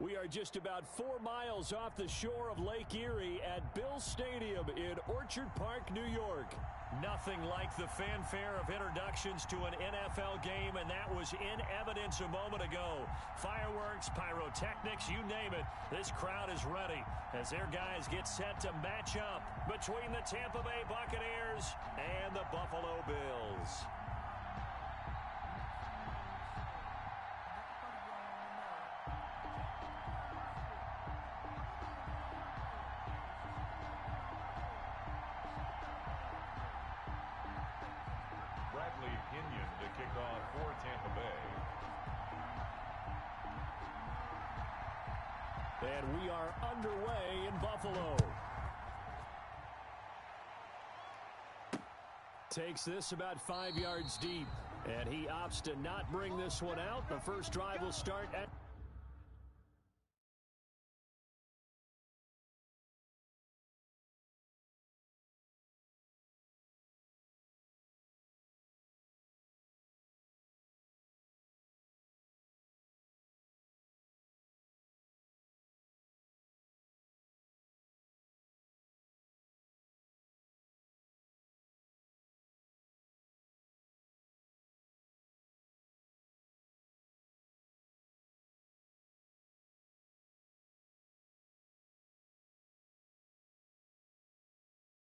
We are just about 4 miles off the shore of Lake Erie at Bill Stadium in Orchard Park, New York. Nothing like the fanfare of introductions to an NFL game, and that was in evidence a moment ago. Fireworks, pyrotechnics, you name it. This crowd is ready as their guys get set to match up between the Tampa Bay Buccaneers and the Buffalo Bills. To kick off for Tampa Bay. And we are underway in Buffalo. Takes this about 5 yards deep, and he opts to not bring this one out. The first drive will start at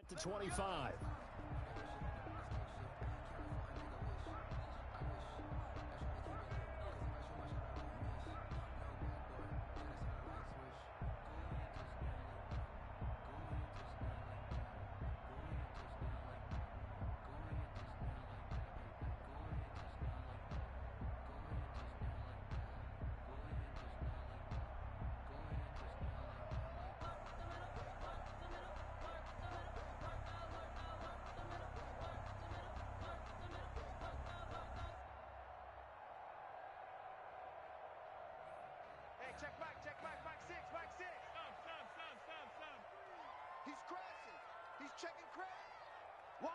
to 25. Check back, back six. Stop. He's crashing. He's checking crash. Wide,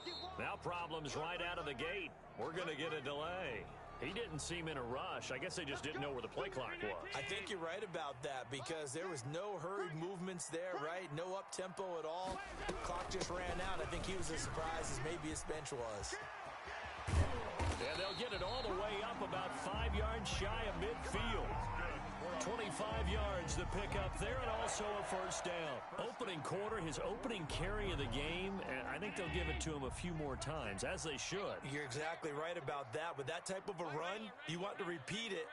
get wide. Now problems right out of the gate. We're going to get a delay. He didn't seem in a rush. I guess they just didn't know where the play clock was. I think you're right about that because there was no hurried movements there, right? No up-tempo at all. Clock just ran out. I think he was as surprised as maybe his bench was. And they'll get it all the way up about 5 yards shy of midfield. 25 yards the pickup there, and also a first down. Opening quarter, his opening carry of the game, and I think they'll give it to him a few more times, as they should. You're exactly right about that. With that type of a run, you want to repeat it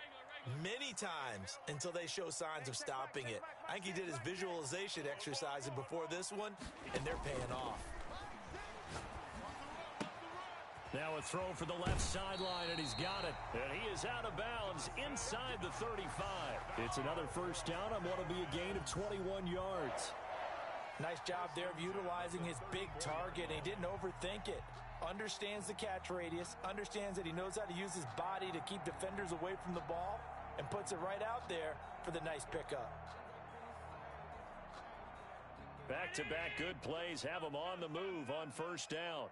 many times until they show signs of stopping it. I think he did his visualization exercises before this one, and they're paying off. Now a throw for the left sideline, and he's got it. And he is out of bounds inside the 35. It's another first down on what will be a gain of 21 yards. Nice job there of utilizing his big target. He didn't overthink it. Understands the catch radius, understands that he knows how to use his body to keep defenders away from the ball, and puts it right out there for the nice pickup. Back-to-back good plays have him on the move on first down.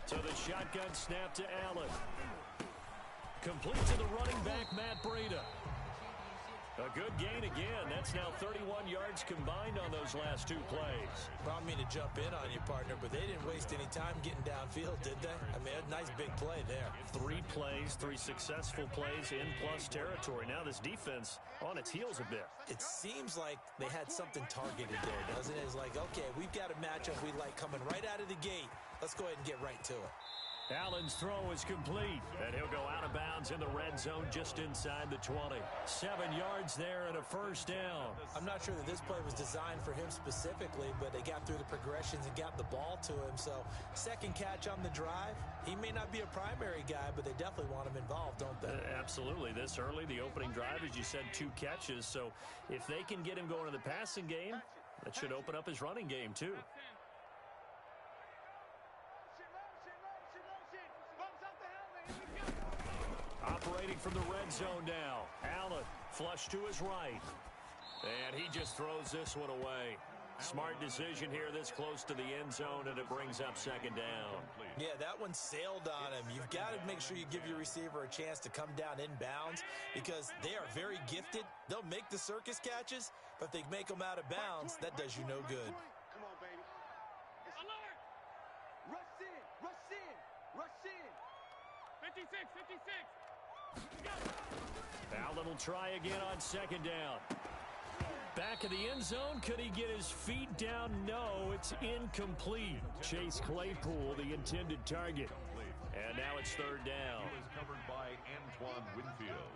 To the shotgun snap to Allen. Complete to the running back, Matt Breida. A good gain again. That's now 31 yards combined on those last two plays. Well, I mean to jump in on you, partner, but they didn't waste any time getting downfield, did they? I mean, a nice big play there. 3 plays, 3 successful plays in plus territory. Now this defense on its heels a bit. It seems like they had something targeted there, doesn't it? It's like, okay, we've got a matchup we like coming right out of the gate. Let's go ahead and get right to it. Allen's throw is complete, and he'll go out of bounds in the red zone just inside the 20. 7 yards there and a first down. I'm not sure that this play was designed for him specifically, but they got through the progressions and got the ball to him. So second catch on the drive. He may not be a primary guy, but they definitely want him involved, don't they? Absolutely. This early, the opening drive, as you said, 2 catches. So if they can get him going in the passing game, that should open up his running game too. Operating from the red zone now. Allen flush to his right. And he just throws this one away. Smart decision here this close to the end zone, and it brings up second down. Yeah, that one sailed on him. You've got to make sure you give your receiver a chance to come down inbounds because they are very gifted. They'll make the circus catches, but if they make them out of bounds, that does you no good. Come on, baby. Alert! Rush in, rush in, rush in. 56, 56. Allen will try again on second down. Back of the end zone. Could he get his feet down? No, it's incomplete. Chase Claypool, the intended target. And now it's third down. He was covered by Antoine Winfield.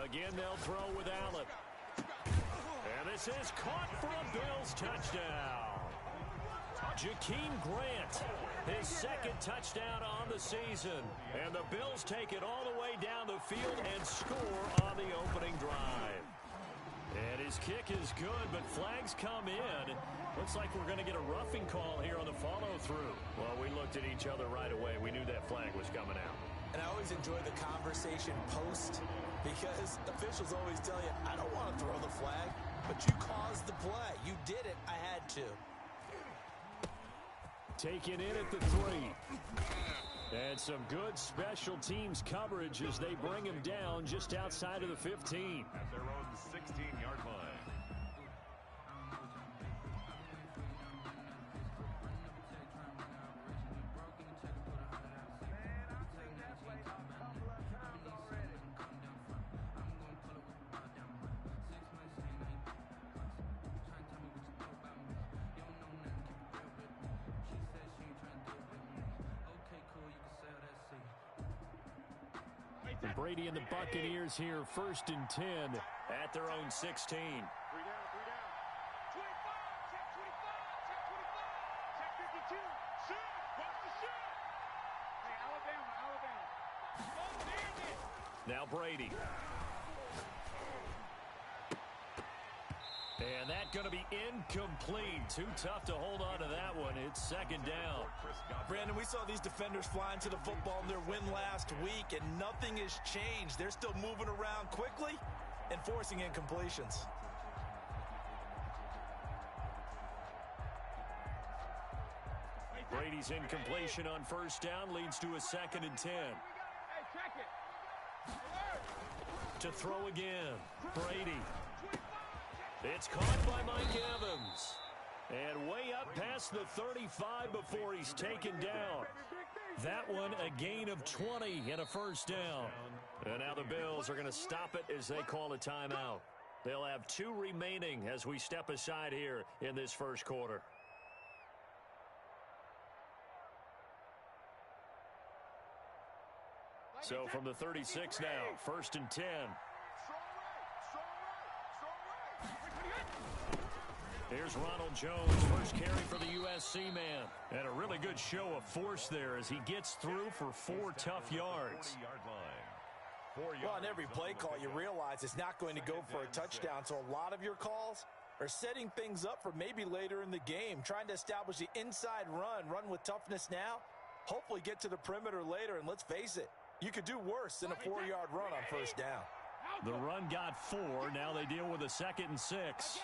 Again, they'll throw with Allen. And this is caught for a Bills touchdown. Jakeem Grant, his second touchdown on the season. And the Bills take it all the way down the field and score on the opening drive. And his kick is good, but flags come in. Looks like we're going to get a roughing call here on the follow-through. Well, we looked at each other right away. We knew that flag was coming out. And I always enjoy the conversation post because officials always tell you, I don't want to throw the flag, but you caused the play. You did it. I had to. Taken in at the 3. And some good special teams coverage as they bring him down just outside of the 15. At their own 16-yard line. Brady and the Buccaneers here, 1st and 10 at their own 16. 3 down, 3 down. 25, check 25, check 52. Shoot, watch the shoot. Hey, Alabama. Now Brady. And that's going to be incomplete. Too tough to hold on to that one. It's second down. Brandon, we saw these defenders flying to the football in their win last week, and nothing has changed. They're still moving around quickly and forcing incompletions. Brady's incompletion on first down leads to a 2nd and 10. To throw again. Brady. It's caught by Mike Evans. And way up past the 35 before he's taken down. That one a gain of 20 and a first down. And now the Bills are going to stop it as they call a timeout. They'll have 2 remaining as we step aside here in this first quarter. So from the 36 now, 1st and 10. Here's Ronald Jones, first carry for the USC man. And a really good show of force there as he gets through for 4 tough yards. Well, on every play call, you realize it's not going to go for a touchdown. So a lot of your calls are setting things up for maybe later in the game, trying to establish the inside run with toughness now, hopefully get to the perimeter later. And let's face it, you could do worse than a 4-yard run on first down. The run got 4. Now they deal with a 2nd and 6.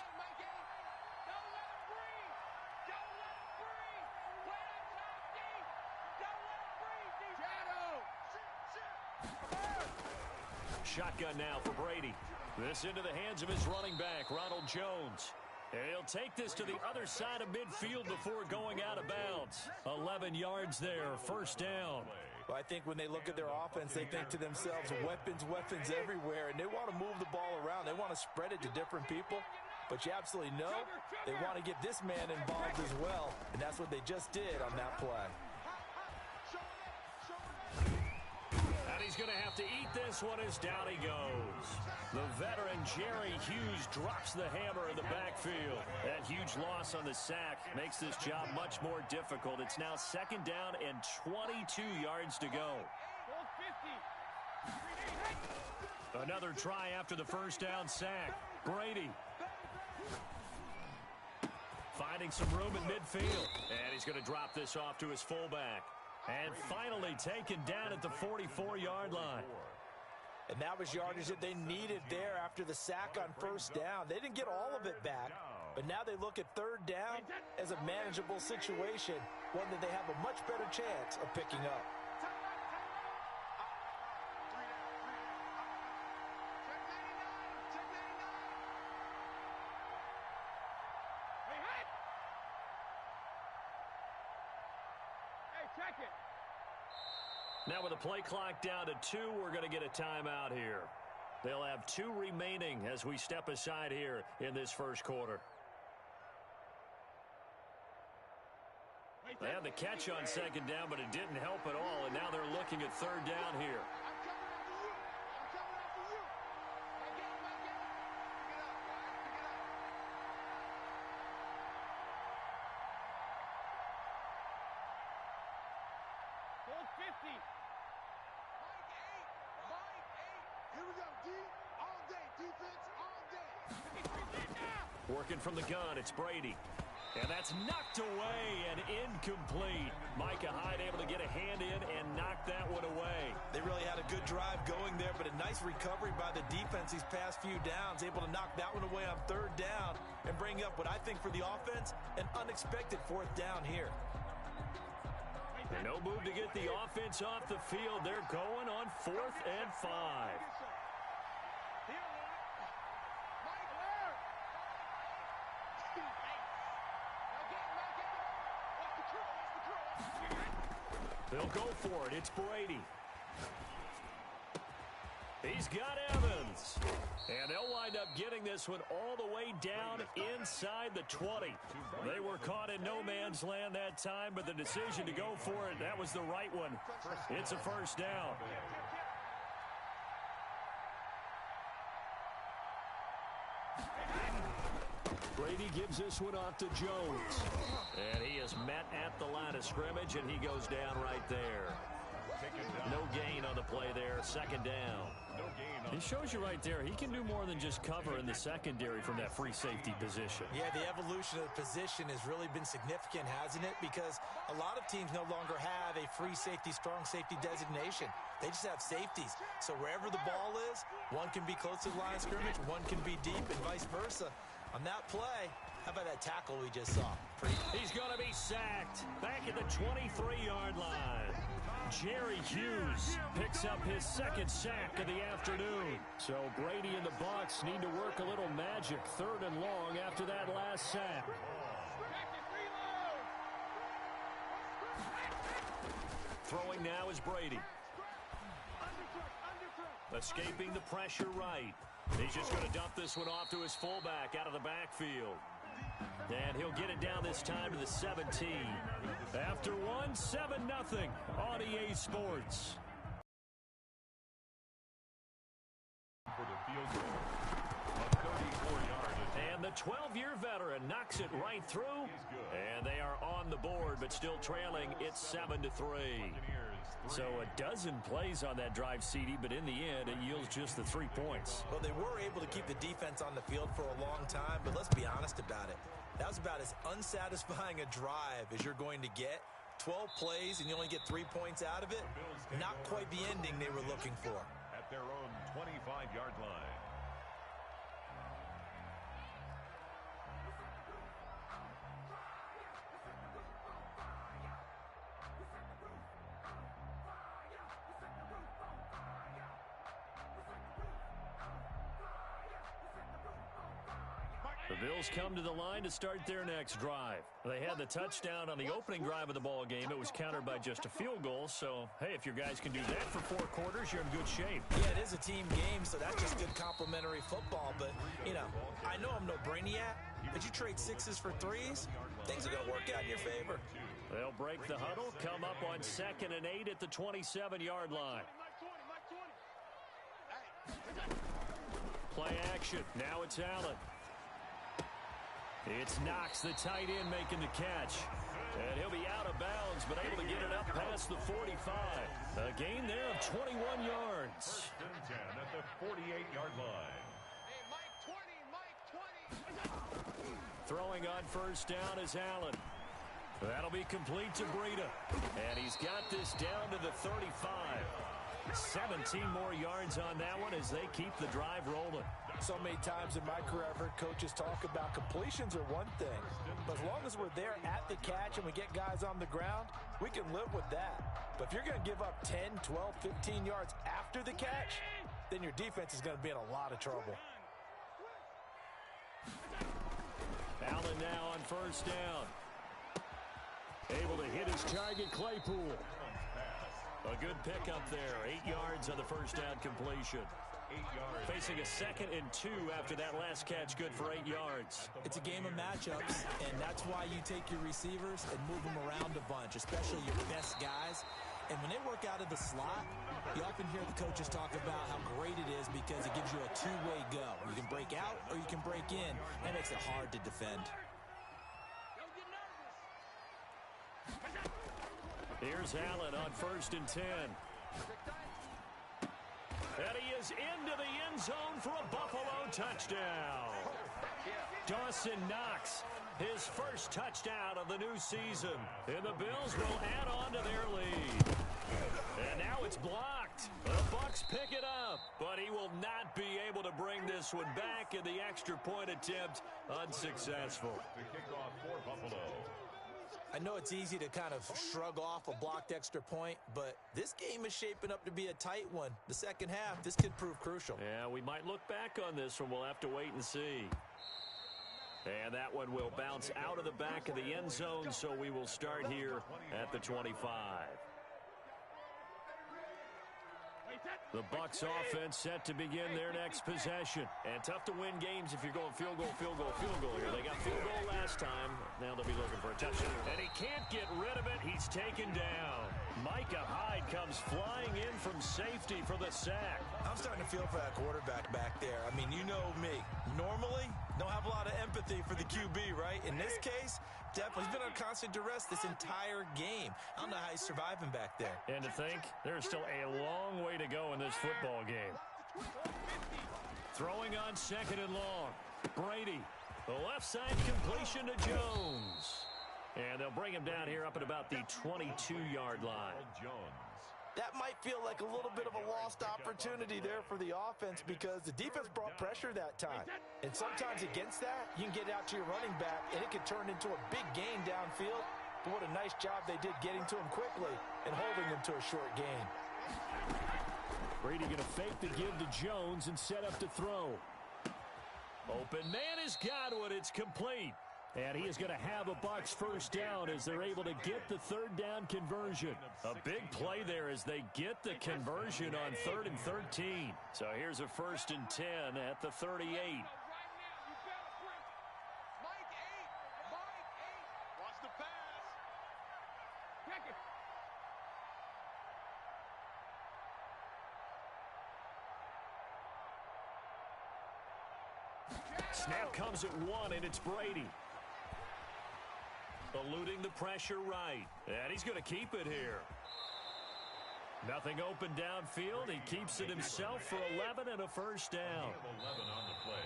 Shotgun now for Brady. This into the hands of his running back, Ronald Jones. And he'll take this to the other side of midfield before going out of bounds. 11 yards there, first down. Well, I think when they look at their offense, they think to themselves, weapons everywhere, and they want to move the ball around. They want to spread it to different people. But you absolutely know they want to get this man involved as well, and that's what they just did on that play. And he's going to have to eat this one as down he goes. The veteran Jerry Hughes drops the hammer in the backfield. That huge loss on the sack makes this job much more difficult. It's now 2nd down and 22 yards to go. Another try after the first down sack. Brady finding some room in midfield. And he's going to drop this off to his fullback. And finally taken down at the 44-yard line. And that was yardage that they needed there after the sack on first down. They didn't get all of it back, but now they look at third down as a manageable situation, one that they have a much better chance of picking up. Now with the play clock down to 2, we're going to get a timeout here. They'll have 2 remaining as we step aside here in this first quarter. They had the catch on second down, but it didn't help at all, and now they're looking at third down here. Working from the gun, it's Brady. And that's knocked away and incomplete. Micah Hyde able to get a hand in and knock that one away. They really had a good drive going there, but a nice recovery by the defense these past few downs. Able to knock that one away on third down and bring up what I think for the offense, an unexpected fourth down here. And no move to get the offense off the field. They're going on 4th and 5. They'll go for it. It's Brady. He's got Evans. And they'll wind up getting this one all the way down inside the 20. They were caught in no man's land that time, but the decision to go for it, that was the right one. It's a first down. Brady gives this one off to Jones. And he is met at the line of scrimmage, and he goes down right there. No gain on the play there, second down. He shows you right there, he can do more than just cover in the secondary from that free safety position. Yeah, the evolution of the position has really been significant, hasn't it? Because a lot of teams no longer have a free safety, strong safety designation. They just have safeties. So wherever the ball is, one can be close to the line of scrimmage, one can be deep, and vice versa. On that play, how about that tackle we just saw? He's going to be sacked back at the 23-yard line. Jerry Hughes picks up his second sack of the afternoon. So Brady and the Bucs need to work a little magic, 3rd and long after that last sack. Throwing now is Brady. Escaping the pressure right. He's just going to dump this one off to his fullback out of the backfield. And he'll get it down this time to the 17. After one, 7-0 on EA Sports. For the field goal, a 34-yard attempt. And the 12-year veteran knocks it right through. And they are on the board, but still trailing. It's 7-3. So a dozen plays on that drive, CD, but in the end, it yields just the 3 points. Well, they were able to keep the defense on the field for a long time, but let's be honest about it. That was about as unsatisfying a drive as you're going to get. 12 plays and you only get 3 points out of it. Not quite the ending they were looking for. At their own 25-yard line. The Bills come to the line to start their next drive. They had the touchdown on the opening drive of the ball game. It was countered by just a field goal. So, hey, if your guys can do that for 4 quarters, you're in good shape. Yeah, it is a team game, so that's just good complimentary football. But, you know, I know I'm no brainiac, but you trade 6s for 3s, things are going to work out in your favor. They'll break the huddle, come up on 2nd and 8 at the 27-yard line. Play action. Now it's Allen. It's Knox, the tight end, making the catch. And he'll be out of bounds, but able to get it up past the 45. A gain there of 21 yards. 1st and 10 at the 48-yard line. Hey, Mike 20. Throwing on first down is Allen. That'll be complete to Breida. And he's got this down to the 35. 17 more yards on that one as they keep the drive rolling. So many times in my career, I've heard coaches talk about completions are one thing. But as long as we're there at the catch and we get guys on the ground, we can live with that. But if you're going to give up 10, 12, 15 yards after the catch, then your defense is going to be in a lot of trouble. Allen now on first down. Able to hit his target, Claypool. A good pickup there. 8 yards on the first down completion. 8 yards. Facing a 2nd and 2 after that last catch, good for 8 yards. It's a game of matchups, and that's why you take your receivers and move them around a bunch, especially your best guys. And when they work out of the slot, you often hear the coaches talk about how great it is because it gives you a two-way go. You can break out or you can break in. That makes it hard to defend. Here's Allen on 1st and 10. And he is into the end zone for a Buffalo touchdown. Dawson Knox, his first touchdown of the new season. And the Bills will add on to their lead. And now it's blocked. The Bucs pick it up, but he will not be able to bring this one back, and the extra point attempt unsuccessful. The kickoff for Buffalo. I know it's easy to kind of shrug off a blocked extra point, but this game is shaping up to be a tight one. The second half, this could prove crucial. Yeah, we might look back on this one. We'll have to wait and see. And that one will bounce out of the back of the end zone, so we will start here at the 25. The Bucs offense set to begin their next possession. And tough to win games if you're going field goal, field goal, field goal here. They got field goal last time. Now they'll be looking for a touchdown. And he can't get rid of it. He's taken down. Micah Hyde comes flying in from safety for the sack. I'm starting to feel for that quarterback back there. I mean, you know me. Normally, don't have a lot of empathy for the QB, right? In this case, definitely. He's been on constant duress this entire game. I don't know how he's surviving back there. And to think, there's still a long way to go in this football game. Throwing on 2nd and long. Brady, the left side completion to Jones. And they'll bring him down here up at about the 22-yard line. Jones. That might feel like a little bit of a lost opportunity there for the offense because the defense brought pressure that time. And sometimes against that, you can get out to your running back, and it can turn into a big gain downfield. But what a nice job they did getting to him quickly and holding him to a short gain. Brady going to fake the give to Jones and set up to throw. Open man has got it. It's complete. And he is going to have a Bucs first down as they're able to get the 3rd down conversion. A big play there as they get the conversion on 3rd and 13. So here's a 1st and 10 at the 38. Watch the pass. Snap comes at 1, and it's Brady. Eluding the pressure right. And he's going to keep it here. Nothing open downfield. He keeps it himself for 11 and a first down. 11 on the play.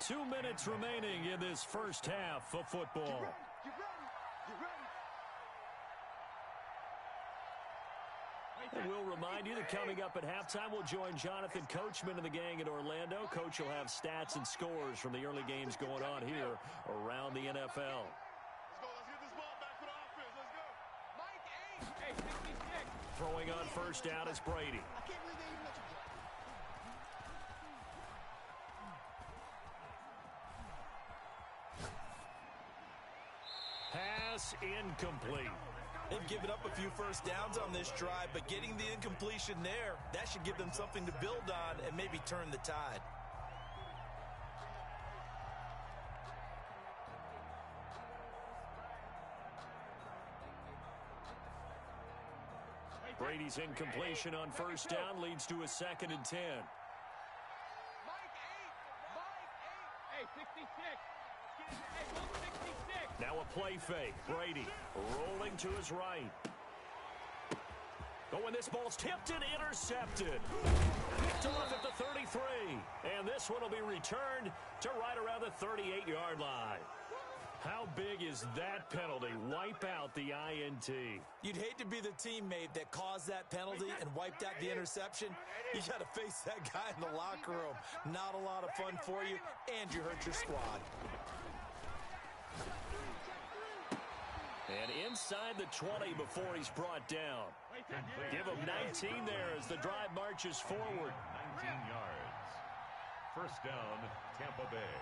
2 minutes remaining in this first half of football. Get ready. And we'll remind you that coming up at halftime, we'll join Jonathan Coachman and the gang in Orlando. Coach will have stats and scores from the early games going on here around the NFL. Throwing on first down is Brady. Pass incomplete. They've given up a few first downs on this drive, but getting the incompletion there, that should give them something to build on and maybe turn the tide. Brady's incompletion on first down leads to a 2nd and 10. Hey, 66. Hey, 66. Now a play fake. Brady rolling to his right. Going, this ball's tipped and intercepted. Picked off at the 33. And this one will be returned to right around the 38-yard line. How big is that penalty? Wipe out the INT. You'd hate to be the teammate that caused that penalty and wiped out the interception. You got to face that guy in the locker room. Not a lot of fun for you, and you hurt your squad. And inside the 20 before he's brought down. Give him 19 there as the drive marches forward. 19 yards. First down, Tampa Bay.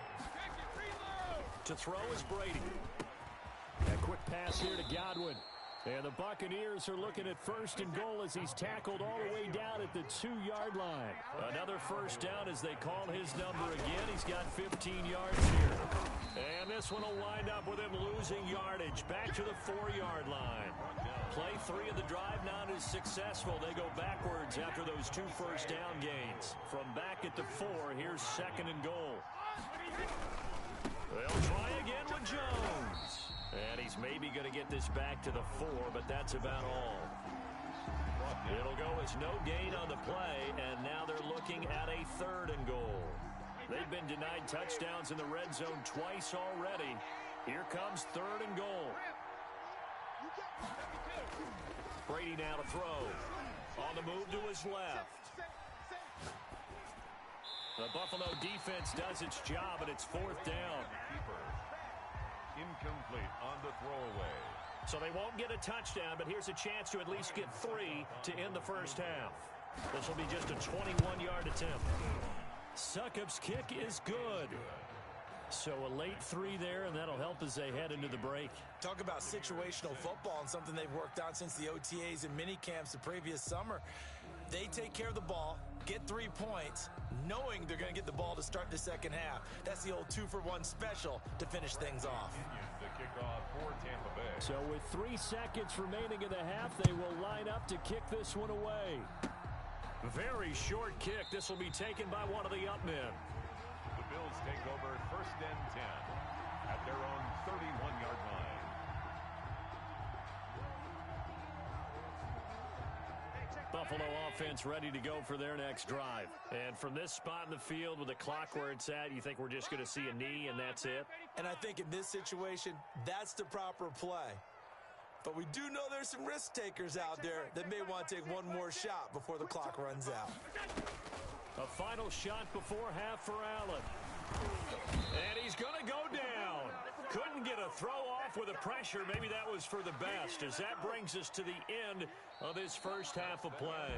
To throw is Brady. A quick pass here to Godwin. And the Buccaneers are looking at first and goal as he's tackled all the way down at the 2-yard line. Another first down as they call his number again. He's got 15 yards here. And this one will wind up with him losing yardage back to the 4-yard line. Play 3 of the drive not as successful. They go backwards after those 2 first down gains. From back at the 4, here's second and goal. They'll try again with Jones. And he's maybe going to get this back to the 4, but that's about all. It'll go as no gain on the play, and now they're looking at a 3rd and goal. They've been denied touchdowns in the red zone twice already. Here comes 3rd and goal. Brady now to throw. On the move to his left. The Buffalo defense does its job, and it's 4th down. Incomplete on the throwaway. So they won't get a touchdown, but here's a chance to at least get 3 to end the first half. This will be just a 21-yard attempt. Succop's kick is good. So a late 3 there, and that'll help as they head into the break. Talk about situational football and something they've worked on since the OTAs and mini camps the previous summer. They take care of the ball, get 3 points, knowing they're going to get the ball to start the second half. That's the old 2-for-1 special to finish things off. The kickoff for Tampa Bay. So with 3 seconds remaining in the half, they will line up to kick this one away. Very short kick. This will be taken by one of the up men. The Bills take over 1st and 10 at their own 31-yard line. Buffalo offense ready to go for their next drive. And from this spot in the field with the clock where it's at, you think we're just going to see a knee and that's it? And I think in this situation, that's the proper play. But we do know there's some risk takers out there that may want to take one more shot before the clock runs out. A final shot before half for Allen. And he's going to go down. Couldn't get a throw off with the pressure. Maybe that was for the best, as that brings us to the end of this first half of play.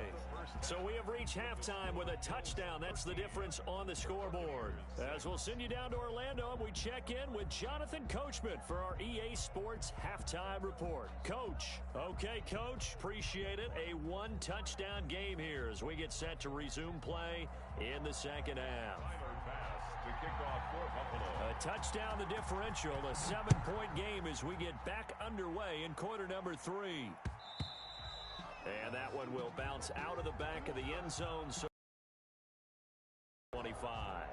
So we have reached halftime with a touchdown. That's the difference on the scoreboard. As we'll send you down to Orlando, and we check in with Jonathan Coachman for our EA Sports Halftime Report. Coach. Okay, Coach. Appreciate it. A 1-touchdown game here as we get set to resume play in the second half. To kick off for Buffalo. A touchdown the differential, a 7-point game as we get back underway in quarter number 3. And that one will bounce out of the back of the end zone. So 25.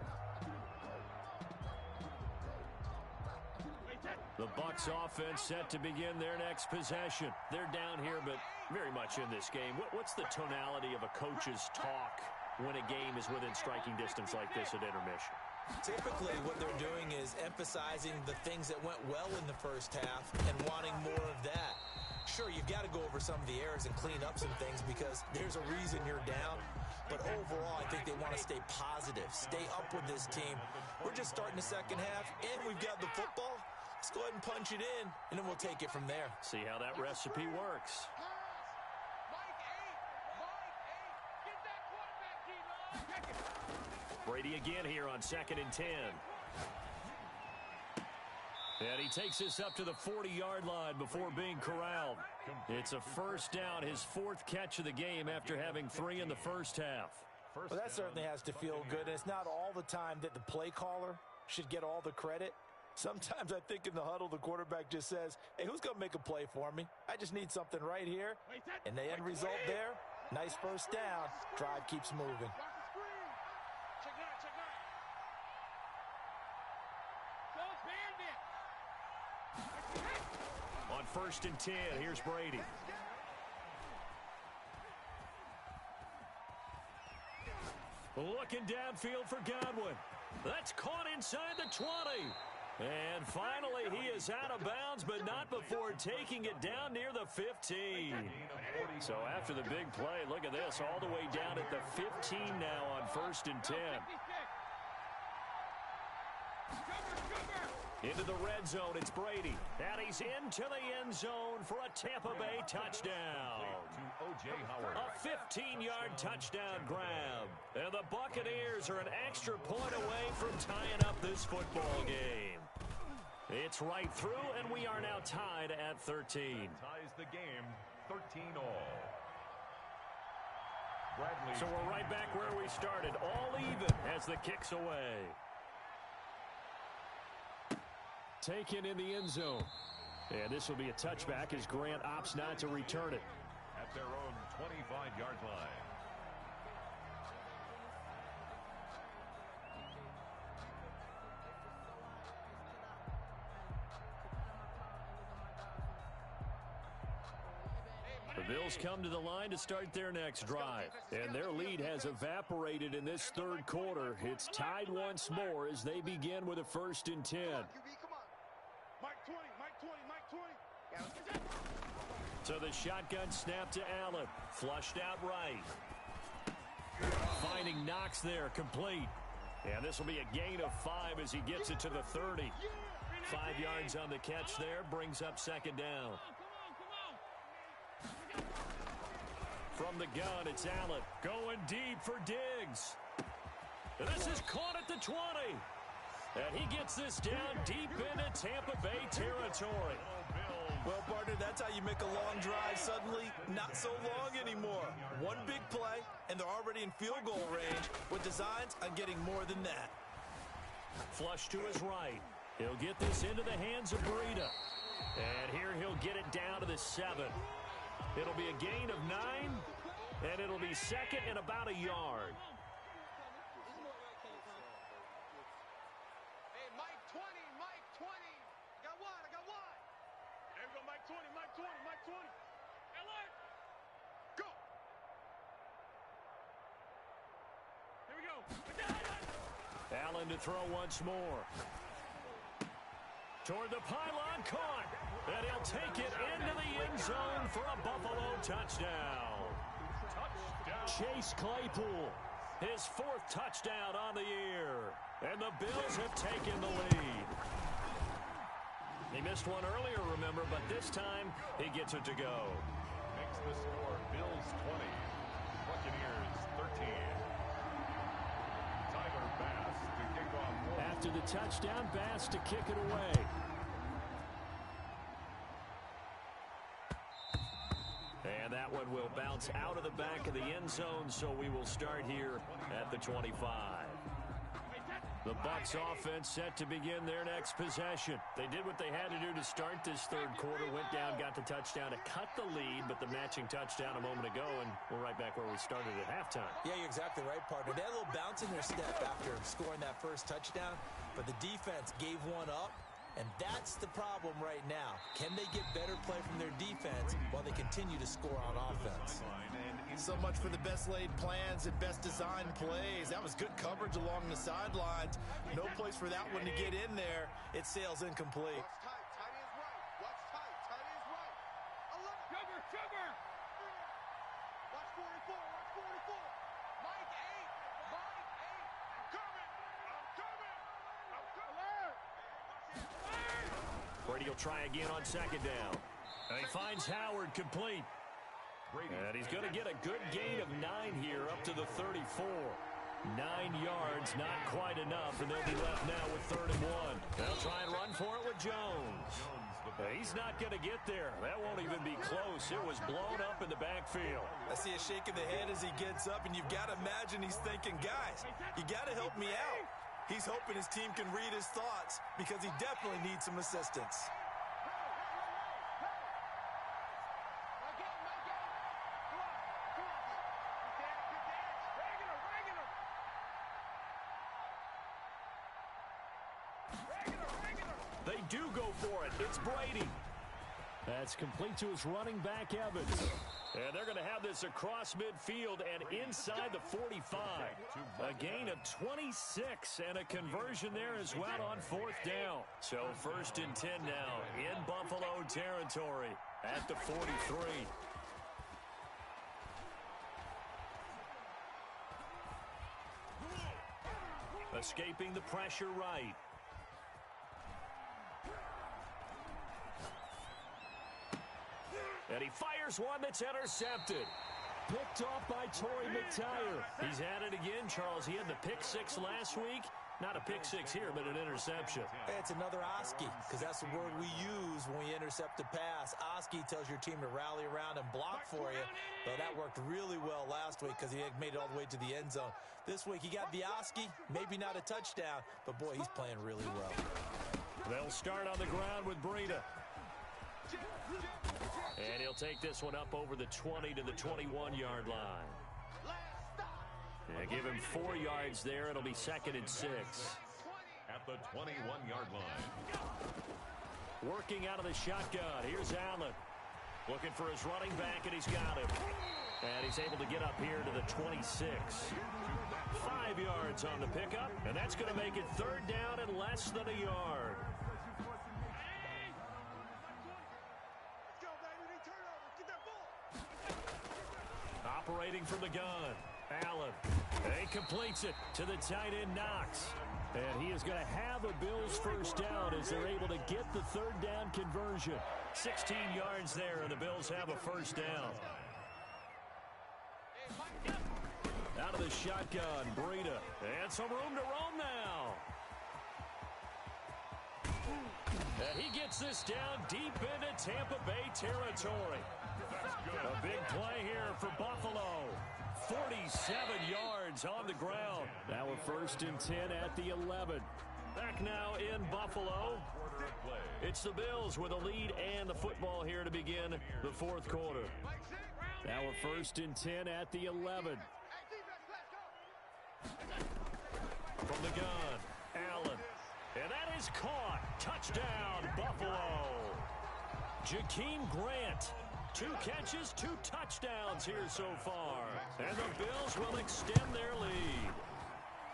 The Bucs offense set to begin their next possession. They're down here, but very much in this game. What's the tonality of a coach's talk when a game is within striking distance like this at intermission? Typically, what they're doing is emphasizing the things that went well in the first half and wanting more of that. Sure, you've got to go over some of the errors and clean up some things because there's a reason you're down. But overall, I think they want to stay positive, stay up with this team. We're just starting the second half, and we've got the football. Let's go ahead and punch it in, and then we'll take it from there. See how that recipe works. Brady again here on 2nd and 10. And he takes this up to the 40-yard line before being corralled. It's a first down, his 4th catch of the game after having 3 in the first half. Well, that certainly has to feel good. And it's not all the time that the play caller should get all the credit. Sometimes I think in the huddle, the quarterback just says, hey, who's going to make a play for me? I just need something right here. And the end result there, nice first down. Drive keeps moving. On 1st and 10, here's Brady. Looking downfield for Godwin. That's caught inside the 20. And finally, he is out of bounds, but not before taking it down near the 15. So after the big play, look at this, all the way down at the 15 now on 1st and 10. Into the red zone, it's Brady. And he's into the end zone for a Tampa Bay touchdown. A 15-yard touchdown grab. And the Buccaneers are an extra point away from tying up this football game. It's right through, and we are now tied at 13. Ties the game 13-all. So we're right back where we started, all even as the kick's away. Taken in the end zone. And this will be a touchback as Grant opts not to return it. At their own 25-yard line. The Bills come to the line to start their next drive. And their lead has evaporated in this third quarter. It's tied once more as they begin with a 1st and 10. So the shotgun snap to Allen. Flushed out right. Finding Knox there, complete. And this will be a gain of 5 as he gets it to the 30. 5 yards on the catch there, brings up 2nd down. From the gun, it's Allen. Going deep for Diggs. And this is caught at the 20. And he gets this down deep into Tampa Bay territory. Well, partner, that's how you make a long drive suddenly not so long anymore. One big play, and they're already in field goal range with designs on getting more than that. Flush to his right. He'll get this into the hands of Breida. And here he'll get it down to the 7. It'll be a gain of 9, and it'll be 2nd and about a yard. Hey, Mike 20, Mike 20. I got wide. There we go, Mike 20, Mike 20, Mike 20. Alert! Go! Here we go. Allen to throw once more. Toward the pylon, caught. And he'll take it into the end zone for a Buffalo touchdown. Chase Claypool, his 4th touchdown on the year. And the Bills have taken the lead. He missed one earlier, remember, but this time he gets it to go. Makes the score Bills 20, Buccaneers 13. Tyler Bass to kick off. After the touchdown, Bass to kick it away. And that one will bounce out of the back of the end zone, so we will start here at the 25. The Bucs offense set to begin their next possession. They did what they had to do to start this third quarter, went down, got the touchdown to cut the lead, but the matching touchdown a moment ago, and we're right back where we started at halftime. Yeah, you're exactly right, partner. They had a little bounce in their step after scoring that first touchdown, but the defense gave one up, and that's the problem right now. Can they get better play from their defense while they continue to score on offense? So much for the best laid plans and best designed plays. That was good coverage along the sidelines. No place for that one to get in there. It sails incomplete. Watch tight, tight is right. Watch tight, tight is right. 11. Sugar. Watch 44, watch 44. Mike 8, Mike 8. I'm coming. Brady will try again on 2nd down. And he finds Howard complete. And he's going to get a good gain of 9 here up to the 34. 9 yards, not quite enough, and they'll be left now with 3rd and 1. They'll try and run for it with Jones. He's not going to get there. That won't even be close. It was blown up in the backfield. I see a shake of the head as he gets up, and you've got to imagine he's thinking, guys, you got to help me out. He's hoping his team can read his thoughts because he definitely needs some assistance. They do go for it. It's Brady. That's complete to his running back, Evans. And they're going to have this across midfield and inside the 45. A gain of 26 and a conversion there as well on fourth down. So 1st and 10 now in Buffalo territory at the 43. Escaping the pressure right. And he fires one that's intercepted. Picked off by Torrey McTyer. He's had it again, Charles. He had the pick six last week. Not a pick six here, but an interception. It's another Oski, because that's the word we use when we intercept a pass. Oski tells your team to rally around and block for you. Well, that worked really well last week because he made it all the way to the end zone. This week, he got the Oski, maybe not a touchdown, but, boy, he's playing really well. They'll start on the ground with Breida. And he'll take this one up over the 20 to the 21-yard line. Yeah, give him 4 yards there. It'll be 2nd and 6. At the 21-yard line. Working out of the shotgun. Here's Allen. Looking for his running back, and he's got him. And he's able to get up here to the 26. 5 yards on the pickup, and that's going to make it 3rd down and less than a yard. Operating from the gun. Allen. And he completes it to the tight end, Knox. And he is going to have a Bills first down as they're able to get the 3rd down conversion. 16 yards there, and the Bills have a first down. Out of the shotgun, Breida. And some room to roam now. And he gets this down deep into Tampa Bay territory. A big play here for Buffalo. 47 yards on the ground. Now a 1st and 10 at the 11. Back now in Buffalo. It's the Bills with a lead and the football here to begin the 4th quarter. Now a 1st and 10 at the 11. From the gun, Allen. And that is caught. Touchdown, Buffalo. Jakeem Grant. 2 catches, 2 touchdowns here so far. And the Bills will extend their lead.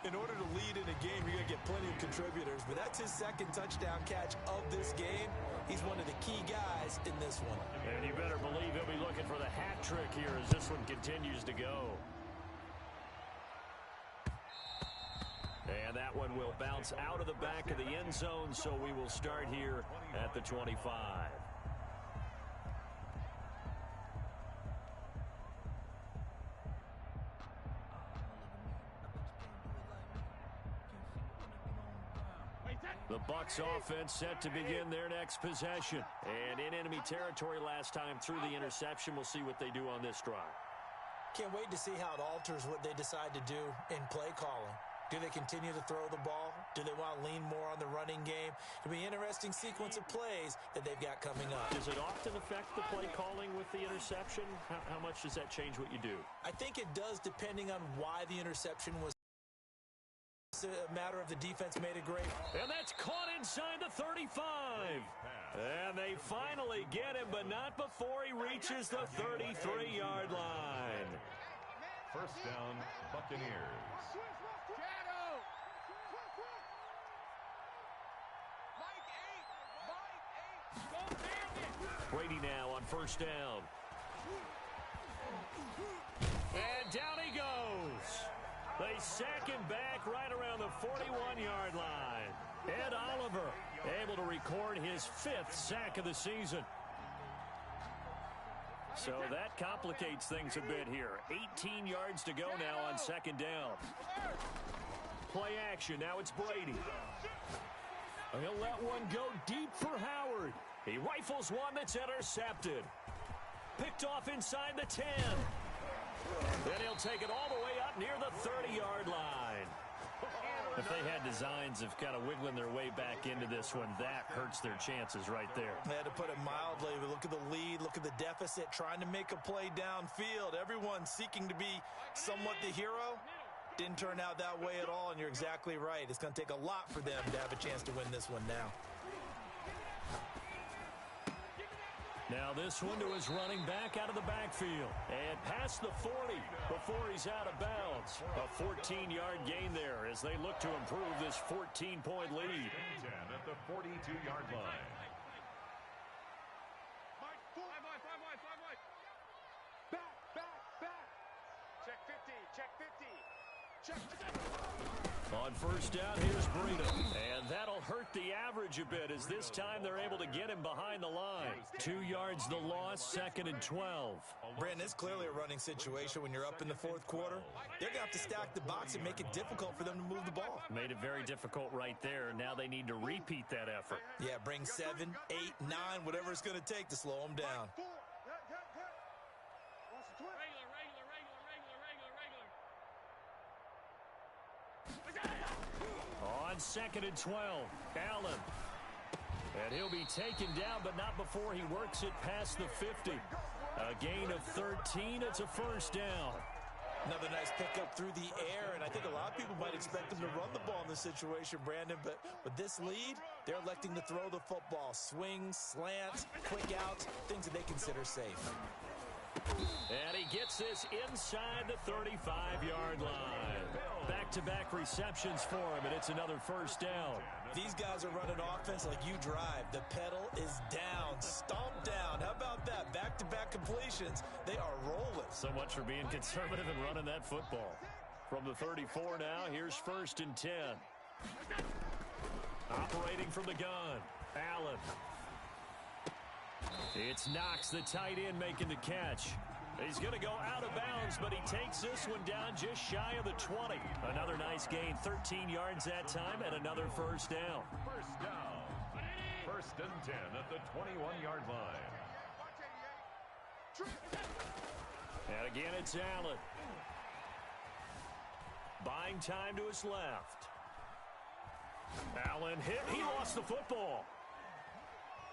In order to lead in a game, you're going to get plenty of contributors, but that's his 2nd touchdown catch of this game. He's one of the key guys in this one. And you better believe he'll be looking for the hat trick here as this one continues to go. And that one will bounce out of the back of the end zone, so we will start here at the 25. The Bucs offense set to begin their next possession. And in enemy territory last time through the interception. We'll see what they do on this drive. Can't wait to see how it alters what they decide to do in play calling. Do they continue to throw the ball? Do they want to lean more on the running game? It'll be an interesting sequence of plays that they've got coming up. Does it often affect the play calling with the interception? How much does that change what you do? I think it does, depending on why the interception was. A matter of the defense made it great. And that's caught inside the 35. And they finally get him, but not before he reaches the 33-yard line. 1st down, Buccaneers. Brady now on 1st down. And down he goes. They sack him back right around the 41-yard line. Ed Oliver able to record his 5th sack of the season. So that complicates things a bit here. 18 yards to go now on 2nd down. Play action. Now it's Brady. He'll let one go deep for Howard. He rifles one that's intercepted. Picked off inside the 10. Then he'll take it all the way up near the 30-yard line. If they had designs of kind of wiggling their way back into this one, that hurts their chances right there. They had to put it mildly, but look at the lead, look at the deficit, trying to make a play downfield. Everyone seeking to be somewhat the hero. Didn't turn out that way at all, and you're exactly right. It's going to take a lot for them to have a chance to win this one now. Now this one to his running back out of the backfield. And past the 40 before he's out of bounds. A 14-yard gain there as they look to improve this 14-point lead. 10 at the 42-yard line. Back. Check 50. Check 50. Check 50. On first down, here's Breida. And that'll hurt the average a bit as this time they're able to get him behind the line. 2 yards the loss, 2nd and 12. Brandon, it's clearly a running situation when you're up in the fourth quarter. They're going to have to stack the box and make it difficult for them to move the ball. Made it very difficult right there. Now they need to repeat that effort. Yeah, bring 7, 8, 9, whatever it's going to take to slow them down. On 2nd and 12, Allen. And he'll be taken down, but not before he works it past the 50. A gain of 13. It's a first down. Another nice pickup through the air, and I think a lot of people might expect them to run the ball in this situation, Brandon, but with this lead, they're electing to throw the football. Swings, slants, quick outs, things that they consider safe. And he gets this inside the 35-yard line. Back-to-back receptions for him, and it's another first down. These guys are running offense like you drive. The pedal is down, stomp down. How about that? Back-to-back completions. They are rolling. So much for being conservative and running that football. From the 34 now, here's 1st and 10. Operating from the gun, Allen. It's Knox, the tight end, making the catch. He's going to go out of bounds, but he takes this one down just shy of the 20. Another nice gain, 13 yards that time, and another first down. First down. 1st and 10 at the 21-yard line. And again, it's Allen. Buying time to his left. Allen hit. He lost the football.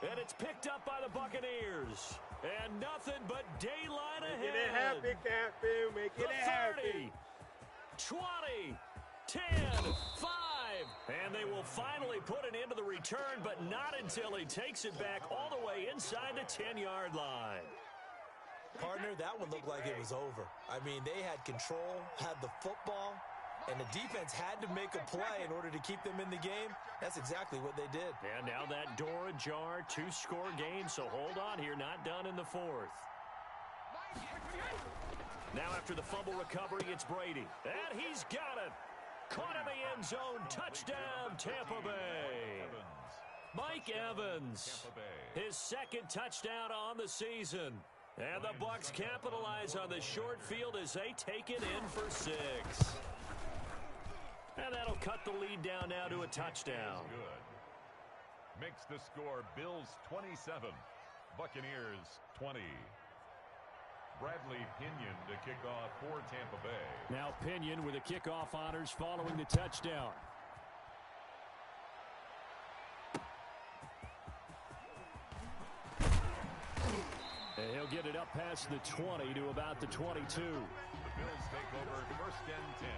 And it's picked up by the Buccaneers. And nothing but daylight ahead. Make it happen, Captain. Make it happen. 20, 10, 5. And they will finally put an end to the return, but not until he takes it back all the way inside the 10-yard line. Partner, that one looked like it was over. I mean, they had control, had the football, and the defense had to make a play in order to keep them in the game. That's exactly what they did. And now that door ajar, 2-score game, so hold on here, not done in the 4th. Now after the fumble recovery, it's Brady. And he's got it. Caught in the end zone. Touchdown, Tampa Bay. Mike Evans, his 2nd touchdown on the season. And the Bucs capitalize on the short field as they take it in for 6. And that'll cut the lead down now to a touchdown. Good. Makes the score Bills 27, Buccaneers 20. Bradley Pinion to kick off for Tampa Bay. Now Pinion with the kickoff honors following the touchdown. And he'll get it up past the 20 to about the 22. The Bills take over 1st and 10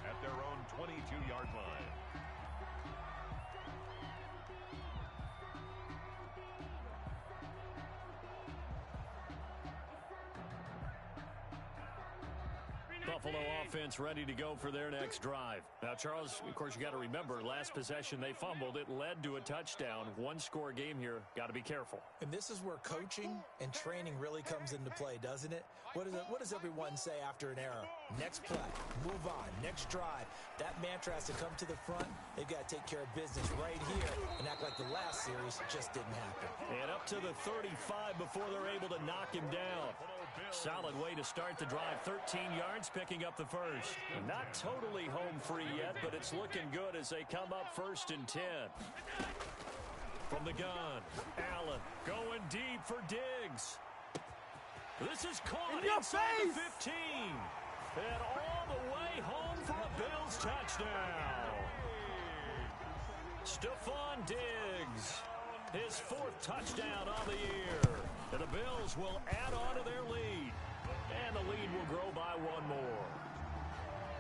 at their own 22-yard line. Buffalo offense ready to go for their next drive. Now, Charles, of course, you got to remember, last possession they fumbled. It led to a touchdown. 1-score game here. Got to be careful. And this is where coaching and training really comes into play, doesn't it? What does everyone say after an error? Next play, move on, next drive. That mantra has to come to the front. They've got to take care of business right here and act like the last series just didn't happen. And up to the 35 before they're able to knock him down. Solid way to start the drive. 13 yards, picking up the first. Not totally home free yet, but it's looking good as they come up 1st and 10. From the gun, Allen going deep for Diggs. This is caught inside the 15. And all the way home for a Bills touchdown. Stephon Diggs, his 4th touchdown on the year. And the Bills will add on to their lead. And the lead will grow by 1 more.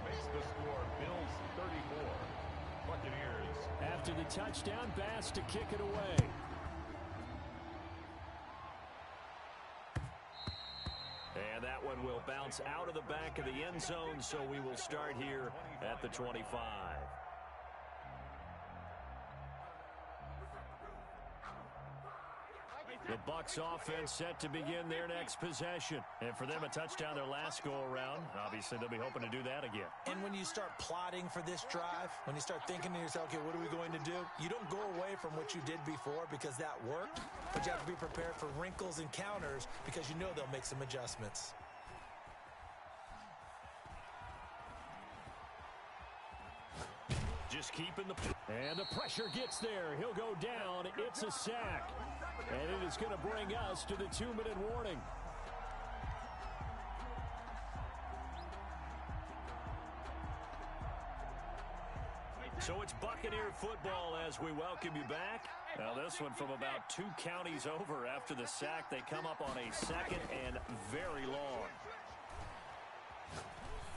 Makes the score Bills 34, Buccaneers. After the touchdown, Bass to kick it away. And that one will bounce out of the back of the end zone, so we will start here at the 25. The Bucs offense set to begin their next possession. And for them, a touchdown their last go-around. Obviously, they'll be hoping to do that again. And when you start plotting for this drive, when you start thinking to yourself, okay, what are we going to do? You don't go away from what you did before because that worked, but you have to be prepared for wrinkles and counters because you know they'll make some adjustments. Just keeping the... And the pressure gets there. He'll go down. It's a sack. And it is going to bring us to the 2-minute warning. So it's Buccaneer football as we welcome you back. Now this one from about 2 counties over after the sack. They come up on a second and very long.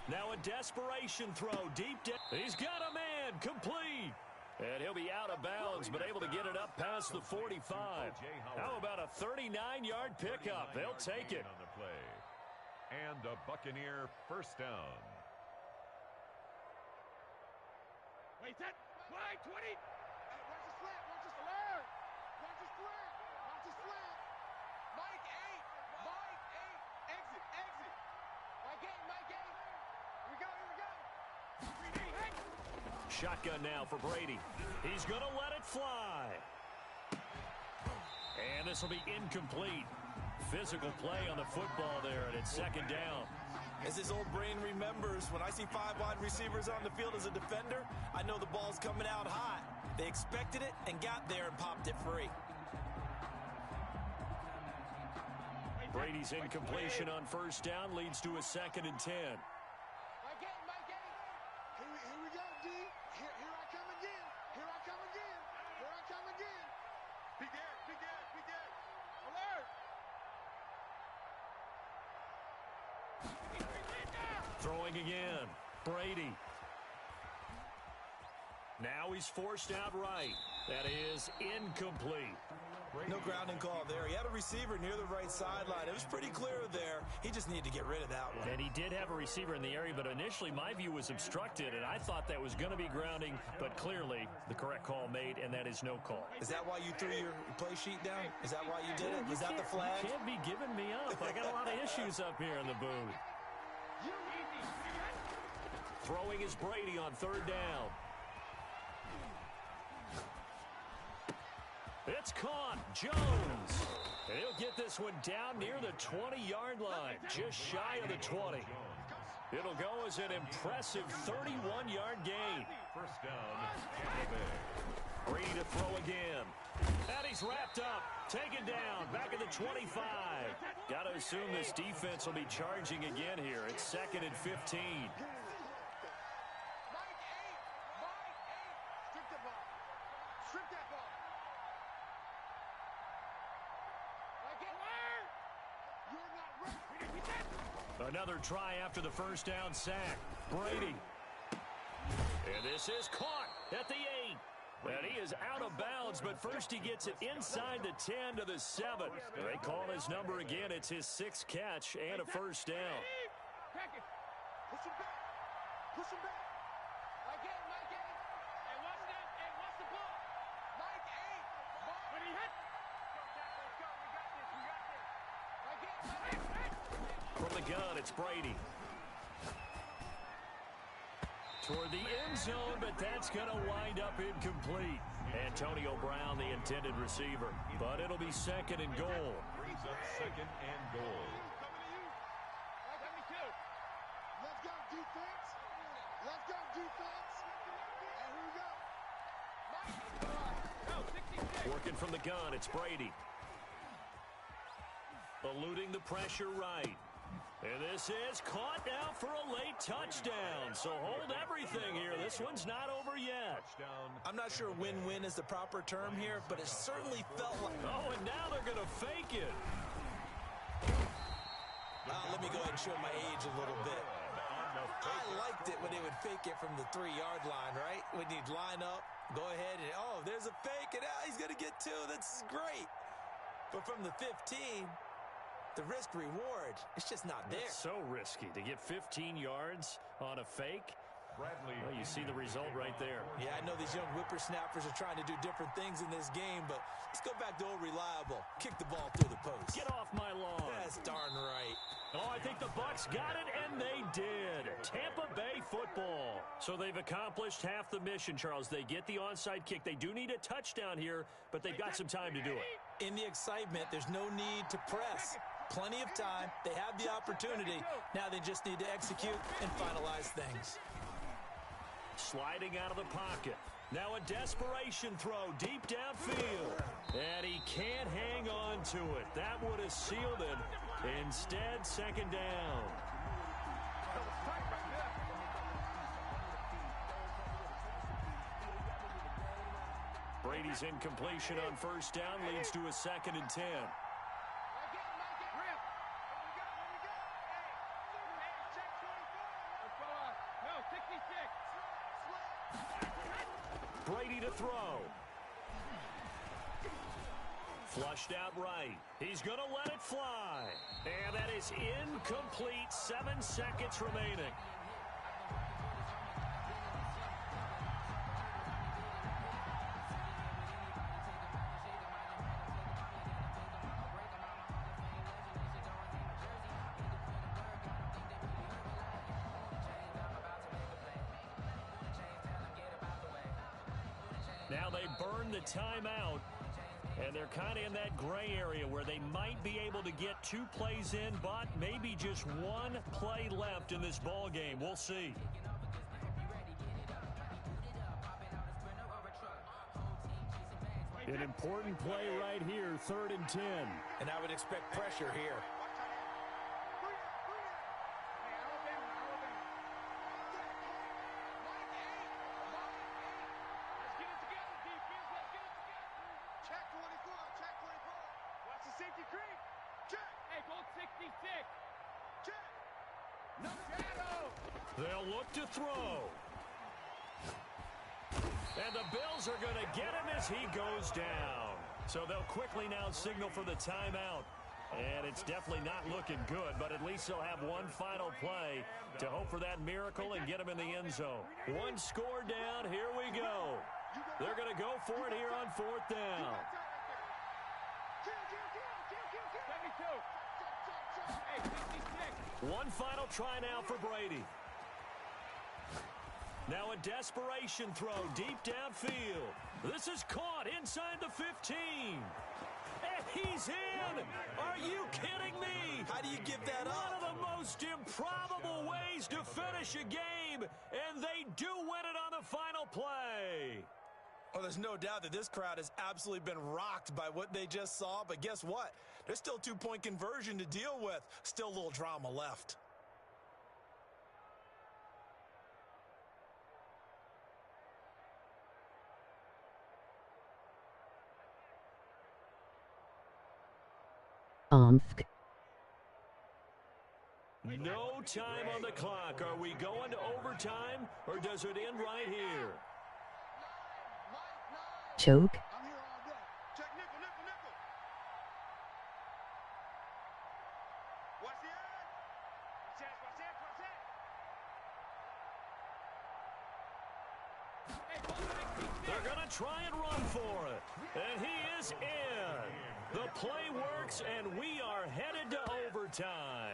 Now a desperation throw deep down. He's got a man complete. And he'll be out of bounds, but able to get it up past the 45. How about a 39-yard pickup? They'll take it. On the play. And a Buccaneer first down. Wait, set. Wide, 20. Hey, watch the slant. Watch the slant. Watch the slant. Watch the slant. Mike 8. Mike 8. Exit. Exit. Mike 8. Mike 8. Here we go. Here we go. 3D. Shotgun now for Brady. He's going to let it fly. And this will be incomplete. Physical play on the football there, and it's second down. As his old brain remembers, when I see 5 wide receivers on the field as a defender, I know the ball's coming out hot. They expected it and got there and popped it free. Brady's incompletion on first down leads to a 2nd and 10. Mike 8. Mike 8. Here we go, D. Here I come again. Here I come again. Here I come again. Big air. Big air. Big air. Alert. Throwing again. Brady. Now he's forced out right. That is incomplete. No grounding call there. He had a receiver near the right sideline. It was pretty clear there. He just needed to get rid of that one. And he did have a receiver in the area, but initially my view was obstructed, and I thought that was going to be grounding, but clearly the correct call made, and that is no call. Is that why you threw your play sheet down? Is that why you did it? Was that the flag? You can't be giving me up. I got a lot of issues up here in the booth. Throwing is Brady on third down. It's caught. Jones. And he'll get this one down near the 20-yard line, just shy of the 20. It'll go as an impressive 31-yard gain. First down, Tampa Bay. Brady to throw again. And he's wrapped up. Taken down. Back at the 25. Got to assume this defense will be charging again here. It's 2nd and 15. Another try after the first down sack. Brady. And this is caught at the 8. And he is out of bounds, but first he gets it inside the 10 to the 7. They call his number again. It's his 6th catch and a first down. Push him back. Push him back. Mike 8. Mike 8. And watch that. And watch the ball. Mike 8. When he hit. Let's go. We got this. We got this. Mike 8. Mike 8. From the gun, it's Brady. Toward the end zone, but that's going to wind up incomplete. Antonio Brown, the intended receiver. But it'll be 2nd and goal. Brings up 2nd and goal. Let's go, defense. Let's go, defense. And here we go. Working from the gun, it's Brady. Eluding the pressure right. And this is caught now for a late touchdown. So hold everything here. This one's not over yet. Touchdown. I'm not sure win-win is the proper term here, but it certainly felt like... Oh, and now they're going to fake it. Let me go ahead and show my age a little bit. I liked it when they would fake it from the 3-yard line, right? When you'd line up, go ahead and, oh, there's a fake, and he's going to get 2. That's great. But from the 15, the risk-reward, it's just not there. It's so risky to get 15 yards on a fake. Bradley. Well, you see the result right there. Yeah, I know these young whippersnappers are trying to do different things in this game, but let's go back to old reliable. Kick the ball through the post. Get off my lawn. That's darn right. Oh, I think the Bucs got it, and they did. Tampa Bay football. So they've accomplished half the mission, Charles. They get the onside kick. They do need a touchdown here, but they've got some time to do it. In the excitement, there's no need to press. Plenty of time. They have the opportunity. Now they just need to execute and finalize things. Sliding out of the pocket. Now a desperation throw deep downfield. And he can't hang on to it. That would have sealed it. Instead, second down. Brady's incompletion on first down leads to a 2nd and 10. Brady to throw. Flushed out right. He's going to let it fly. And that is incomplete. 7 seconds remaining. Now they burn the timeout, and they're kind of in that gray area where they might be able to get 2 plays in, but maybe just 1 play left in this ball game. We'll see. An important play right here, 3rd and 10. And I would expect pressure here. They'll look to throw. And the Bills are going to get him as he goes down. So they'll quickly now signal for the timeout. And it's definitely not looking good, but at least they'll have 1 final play to hope for that miracle and get him in the end zone. 1 score down. Here we go. They're going to go for it here on 4th down. One final try now for Brady. Now a desperation throw deep downfield. This is caught inside the 15. And he's in. Are you kidding me? How do you give that up? One of the most improbable ways to finish a game, and they do win it on the final play. Well, there's no doubt that this crowd has absolutely been rocked by what they just saw, but guess what? There's still 2-point conversion to deal with. Still a little drama left. No time on the clock. Are we going to overtime, or does it end right here? Choke. I'm here all day. Check nickel, nickel, nickel. Watch the edge. Watch it. They're going to try and run for it. And he is in. The play works, and we are headed to overtime.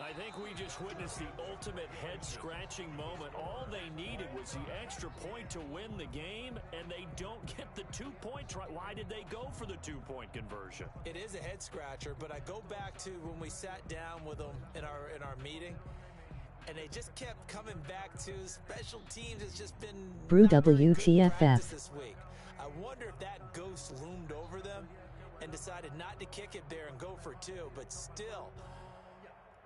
I think we just witnessed the ultimate head-scratching moment. All they needed was the extra point to win the game, and they don't get the 2-point try. Why did they go for the 2-point conversion? It is a head-scratcher, but I go back to when we sat down with them in our meeting, and they just kept coming back to special teams. It's just been Brew not very good WTFF. practice this week. I wonder if that ghost loomed over them and decided not to kick it there and go for 2, but still,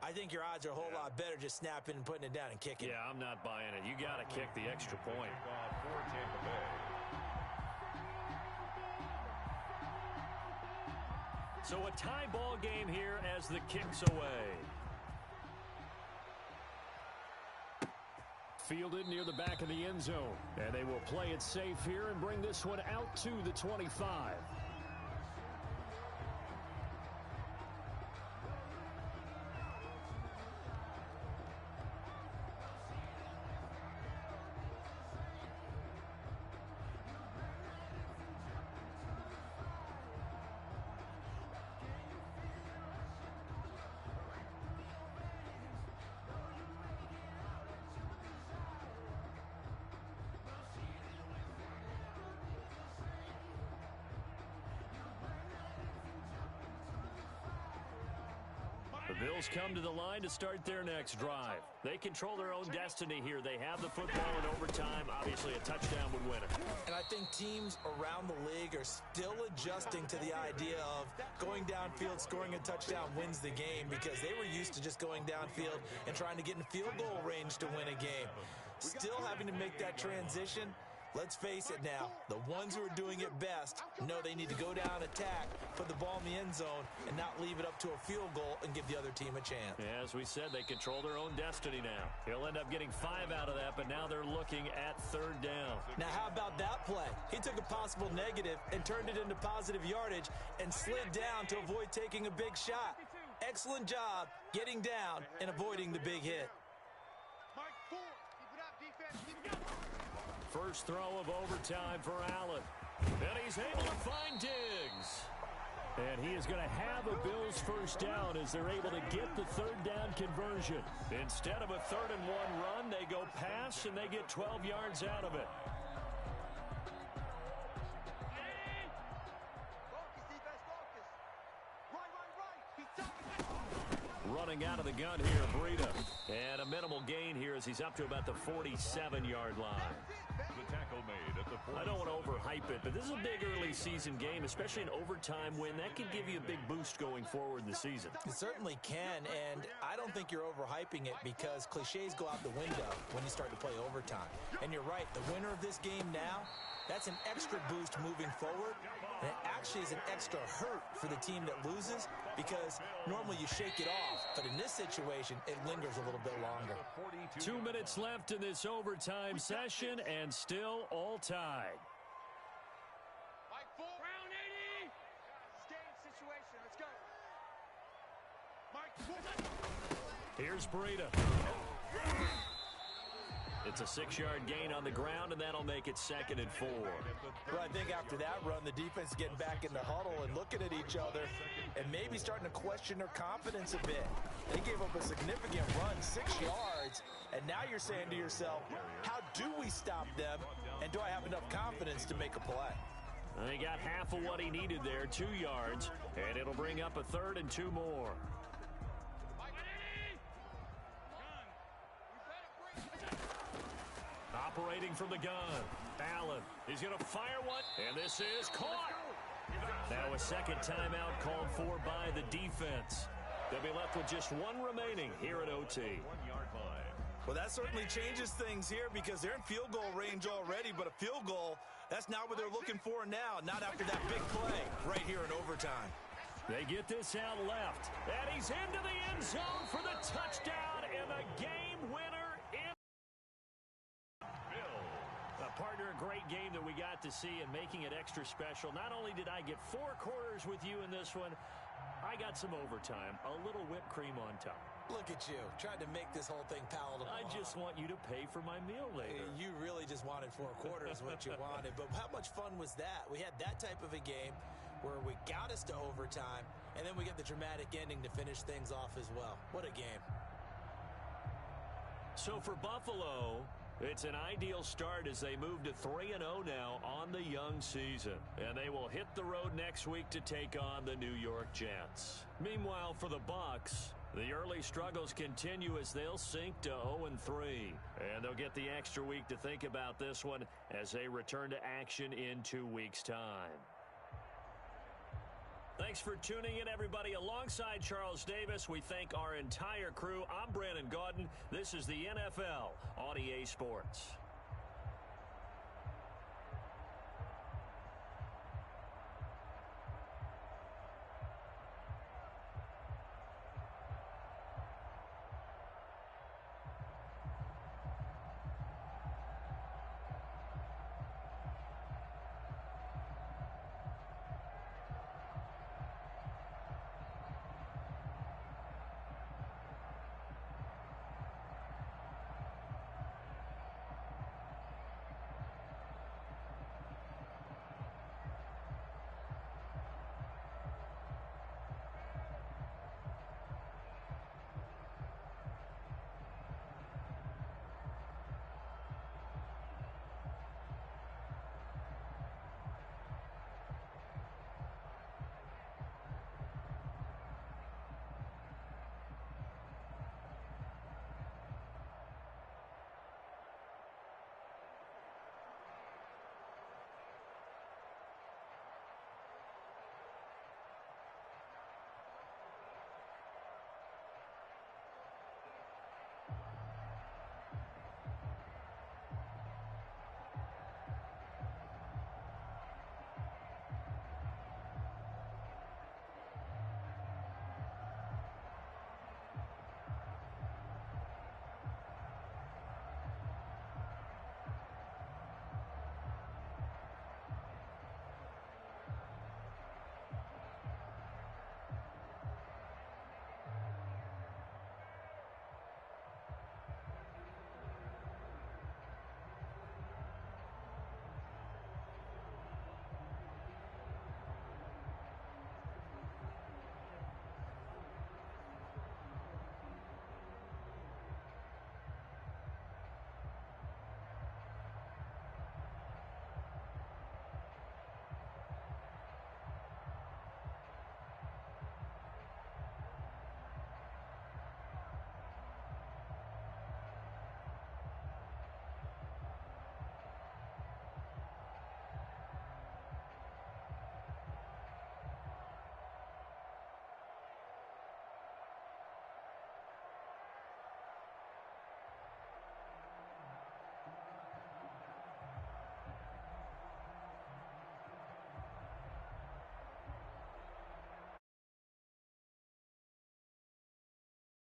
I think your odds are a whole lot better just snapping and putting it down and kicking. Yeah, I'm not buying it. You got to kick the extra point. For Tampa Bay. So a tie ball game here as the kick's away. Fielded near the back of the end zone. And they will play it safe here and bring this one out to the 25. The Bills come to the line to start their next drive. They control their own destiny here. They have the football in overtime. Obviously, a touchdown would win it. And I think teams around the league are still adjusting to the idea of going downfield, scoring a touchdown wins the game, because they were used to just going downfield and trying to get in field goal range to win a game. Still having to make that transition. Let's face it now, the ones who are doing it best know they need to go down, attack, put the ball in the end zone, and not leave it up to a field goal and give the other team a chance. As we said, they control their own destiny now. He'll end up getting 5 out of that, but now they're looking at 3rd down. Now, how about that play? He took a possible negative and turned it into positive yardage and slid down to avoid taking a big shot. Excellent job getting down and avoiding the big hit. First throw of overtime for Allen. And he's able to find Diggs. And he is going to have a Bills first down as they're able to get the 3rd down conversion. Instead of a 3rd and 1 run, they go pass and they get 12 yards out of it. Running out of the gun here, Breida. And a minimal gain here as he's up to about the 47-yard line. The tackle made at the 47. I don't want to overhype it, but this is a big early season game, especially an overtime win. That could give you a big boost going forward in the season. It certainly can, and I don't think you're overhyping it because cliches go out the window when you start to play overtime. And you're right, the winner of this game now, that's an extra boost moving forward. And it actually is an extra hurt for the team that loses because normally you shake it off. But in this situation, it lingers a little bit longer. 2 minutes left in this overtime session and still all tied. Round 80. Game situation. Let's go. Here's Breida. It's a 6-yard gain on the ground, and that'll make it 2nd and 4. Well, I think after that run, the defense is getting back in the huddle and looking at each other and maybe starting to question their confidence a bit. They gave up a significant run, 6 yards, and now you're saying to yourself, how do we stop them, and do I have enough confidence to make a play? He got half of what he needed there, 2 yards, and it'll bring up a 3rd and 2 more. Operating from the gun, Allen. He's going to fire one, and this is caught. Now a second timeout called for by the defense. They'll be left with just 1 remaining here at OT. 1-yard line. Well, that certainly changes things here because they're in field goal range already, but a field goal, that's not what they're looking for now, not after that big play right here in overtime. They get this out left, and he's into the end zone for the touchdown and the game winner. Partner, a great game that we got to see and making it extra special. Not only did I get 4 quarters with you in this one, I got some overtime, a little whipped cream on top. Look at you, trying to make this whole thing palatable. I just want you to pay for my meal later. You really just wanted 4 quarters, what you wanted. But how much fun was that? We had that type of a game where we got us to overtime, and then we get the dramatic ending to finish things off as well. What a game. So for Buffalo, it's an ideal start as they move to 3-0 now on the young season. And they will hit the road next week to take on the New York Jets. Meanwhile, for the Bucs, the early struggles continue as they'll sink to 0-3. And they'll get the extra week to think about this one as they return to action in 2 weeks' time. Thanks for tuning in, everybody. Alongside Charles Davis, we thank our entire crew. I'm Brandon Gaudin. This is the NFL on EA Sports.